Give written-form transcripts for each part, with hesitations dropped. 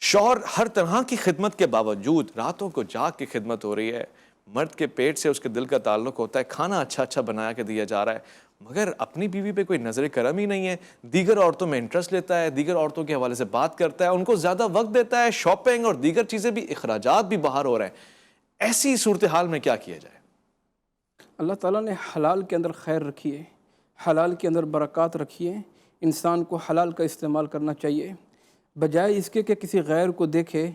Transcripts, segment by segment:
شوہر ہر طرح کی خدمت کے باوجود راتوں کو جاگ کے خدمت ہو رہی ہے، مرد کے پیٹ سے اس کے دل کا تعلق ہوتا ہے، کھانا اچھا اچھا بنایا کے دیا جا رہا ہے، مگر اپنی بیوی پہ کوئی نظر کرم ہی نہیں ہے، دیگر عورتوں میں انٹرسٹ لیتا ہے، دیگر عورتوں کے حوالے سے بات کرتا ہے، ان کو زیادہ وقت دیتا ہے، شاپنگ اور دیگر چیزیں بھی، اخراجات بھی باہر ہو رہے ہیں۔ ایسی صورتحال میں کیا کیا جائے؟ اللہ تعالیٰ نے حلال کے اندر خیر رکھی ہے، حلال کے اندر برکات رکھی ہے، انسان کو حلال کا استعمال کرنا چاہیے، بجائے اس کے کہ کسی غیر کو دیکھے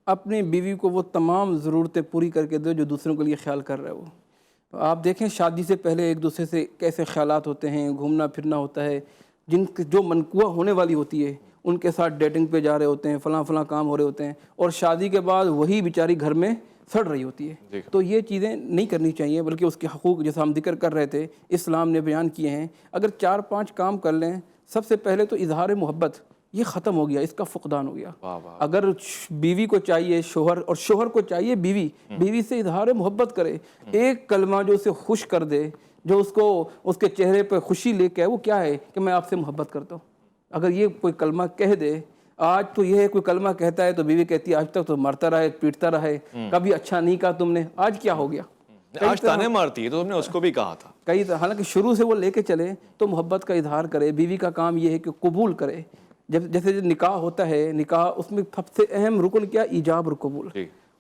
اپنی بیوی کو وہ تمام ضرورتیں پوری کر کے دے جو دوسروں کے لیے خیال کر رہا ہے وہ۔ تو آپ دیکھیں شادی سے پہلے ایک دوسرے سے کیسے خیالات ہوتے ہیں، گھومنا پھرنا ہوتا ہے، جو منقوہ ہونے والی ہوتی ہے ان کے ساتھ ڈیٹنگ پہ جا رہے ہوتے ہیں، فلاں فلاں کام ہو رہے ہوتے ہیں، اور شادی کے بعد وہی بیچاری گھر میں سڑ رہی ہوتی ہے۔ تو یہ چیزیں نہیں کرنی چاہیے، بلکہ اس کے حقوق جیسا ہم ذکر کر رہے تھے اسلام نے بیان کیے ہیں۔ اگر 4-5 کام کر لیں، سب سے پہلے تو اظہار محبت، یہ ختم ہو گیا، اس کا فقدان ہو گیا۔ اگر بیوی کو چاہیے شوہر، اور شوہر کو چاہیے بیوی سے اظہار محبت کرے، ایک کلمہ جو اسے خوش کر دے، جو اس کو اس کے چہرے پہ خوشی لے کے، وہ کیا ہے کہ میں آپ سے محبت کرتا ہوں۔ اگر یہ کوئی کلمہ کہہ دے، آج تو یہ ہے کوئی کلمہ کہتا ہے تو بیوی کہتی ہے آج تک تو مرتا رہے، پیٹتا رہے، کبھی اچھا نہیں کہا تم نے، آج کیا ہو گیا؟ آج تانے مارتی ہے، تو تم نے اس کو بھی کہا تھا۔ حالانکہ شروع سے وہ لے کے چلے تو محبت کا اظہار کرے۔ بیوی کا کام یہ ہے کہ قبول کرے۔ جیسے نکاح ہوتا ہے، نکاح اس میں سب سے اہم رکن کیا؟ ایجاب اور قبول۔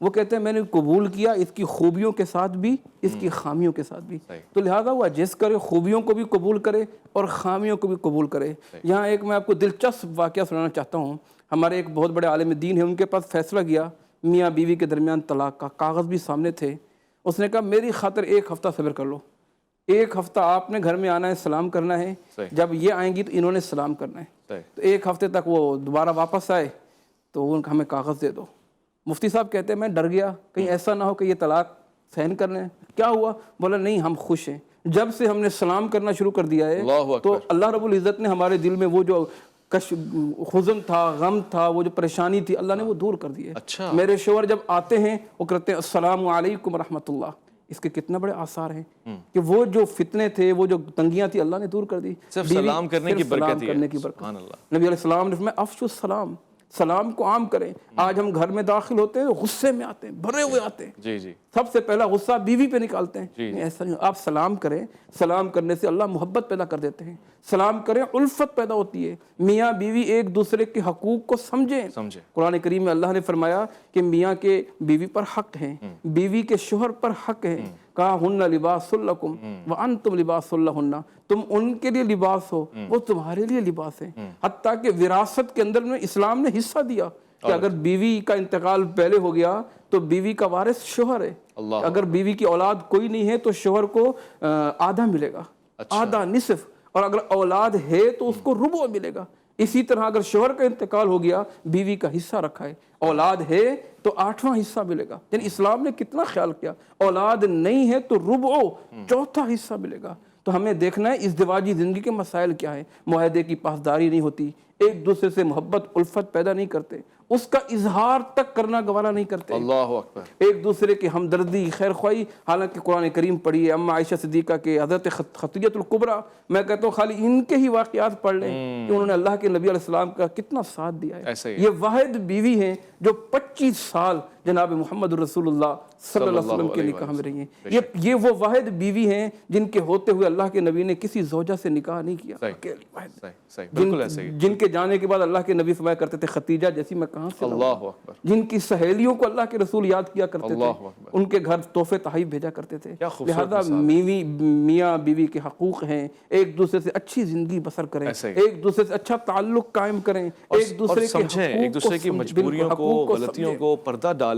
وہ کہتے ہیں میں نے قبول کیا، اس کی خوبیوں کے ساتھ بھی، اس کی خامیوں کے ساتھ بھی، تو لہذا وہ ایڈجسٹ کرے، خوبیوں کو بھی قبول کرے اور خامیوں کو بھی قبول کرے۔ یہاں ایک میں آپ کو دلچسپ واقعہ سنانا چاہتا ہوں۔ ہمارے ایک بہت بڑے عالم دین ہیں، ان کے پاس فیصلہ گیا میاں بیوی کے درمیان طلاق کا، کاغذ بھی سامنے تھے۔ اس نے کہا میری خاطر 1 ہفتہ صبر کر لو، 1 ہفتہ آپ نے گھر میں آنا ہے، سلام کرنا ہے، جب یہ آئیں گی تو انہوں نے سلام کرنا ہے۔ تو 1 ہفتے تک وہ دوبارہ واپس آئے تو ان کا ہمیں کاغذ دے دو۔ مفتی صاحب کہتے ہیں میں ڈر گیا کہیں ایسا نہ ہو کہ یہ طلاق سہن کر لیں۔ کیا ہوا؟ بولا نہیں، ہم خوش ہیں، جب سے ہم نے سلام کرنا شروع کر دیا ہے تو اللہ رب العزت نے ہمارے دل میں وہ جو حزن تھا، غم تھا، وہ جو پریشانی تھی، اللہ نے وہ دور کر دی ہے۔ میرے شوہر جب آتے ہیں وہ کہتے ہیں السلام علیکم ورحمۃ اللہ۔ اس کے کتنے بڑے آثار ہیں کہ وہ جو فتنے تھے، وہ جو تنگیاں تھی، اللہ نے دور کر دی۔ صرف سلام کرنے کی برکت ہے۔ نبی علیہ السلام نے فرمایا افشوا السلام، سلام کو عام کریں۔ آج ہم گھر میں داخل ہوتے ہیں، غصے میں آتے ہیں، بھرے ہوئے آتے ہیں، سب سے پہلا غصہ بیوی پہ نکالتے ہیں۔ ایسا نہیں، آپ سلام کریں، سلام کرنے سے اللہ محبت پیدا کر دیتے ہیں۔ سلام کریں، الفت پیدا ہوتی ہے۔ میاں بیوی ایک دوسرے کے حقوق کو سمجھیں۔ قرآن کریم میں اللہ نے فرمایا کہ میاں کے بیوی پر حق ہیں، بیوی کے شوہر پر حق ہے۔ کہا ہن لباس لکم وانتم لباس لہن، تم ان کے لیے لباس ہو، وہ تمہارے لیے لباس ہے۔ حتیٰ کہ وراثت کے اندر میں اسلام نے حصہ دیا کہ اگر بیوی کا انتقال پہلے ہو گیا تو بیوی کا وارث شوہر ہے۔ اگر بیوی کی اولاد کوئی نہیں ہے تو شوہر کو آدھا ملے گا، آدھا، نصف، اور اگر اولاد ہے تو اس کو ربع ملے گا۔ اسی طرح اگر شوہر کا انتقال ہو گیا، بیوی کا حصہ رکھا ہے، اولاد ہے تو 8واں حصہ ملے گا۔ یعنی اسلام نے کتنا خیال کیا۔ اولاد نہیں ہے تو ربع، 4تھا حصہ ملے گا۔ تو ہمیں دیکھنا ہے ازدواجی زندگی کے مسائل کیا ہیں۔ معاہدے کی پاسداری نہیں ہوتی، ایک دوسرے سے محبت الفت پیدا نہیں کرتے، اس کا اظہار تک کرنا گوارا نہیں کرتے، اللہ اکبر، ایک دوسرے کی ہمدردی، خیر خواہی۔ حالانکہ قرآن کریم پڑھیے، اما عائشہ صدیقہ کے، حضرت خدیجہ الکبریٰ، میں کہتا ہوں خالی ان کے ہی واقعات پڑھ لیں کہ انہوں نے اللہ کے نبی علیہ السلام کا کتنا ساتھ دیا ہے۔ یہ واحد بیوی ہیں جو 25 سال جناب محمد رسول اللہ صلی اللہ علیہ وسلم کے نکاح میں رہی ہیں۔ یہ وہ واحد بیوی ہیں جن کے ہوتے ہوئے اللہ کے نبی نے کسی زوجہ سے نکاح نہیں کیا، جن کے جانے کے بعد اللہ کے نبی فرمایا کرتے تھے خدیجہ جیسی میں کہاں سے لاؤں، جن کی سہیلیوں کو اللہ کے رسول یاد کیا کرتے تھے، ان کے گھر تحفے تحائف بھیجا کرتے تھے۔ لہذا میاں بیوی کے حقوق ہیں، ایک دوسرے سے اچھی زندگی بسر کریں، ایک دوسرے سے اچھا تعلق قائم کریں، ایک دوسرے کے سمجھیں، ایک دوسرے کی مجبوریوں کو، غلطیوں کو پردہ ڈالیں۔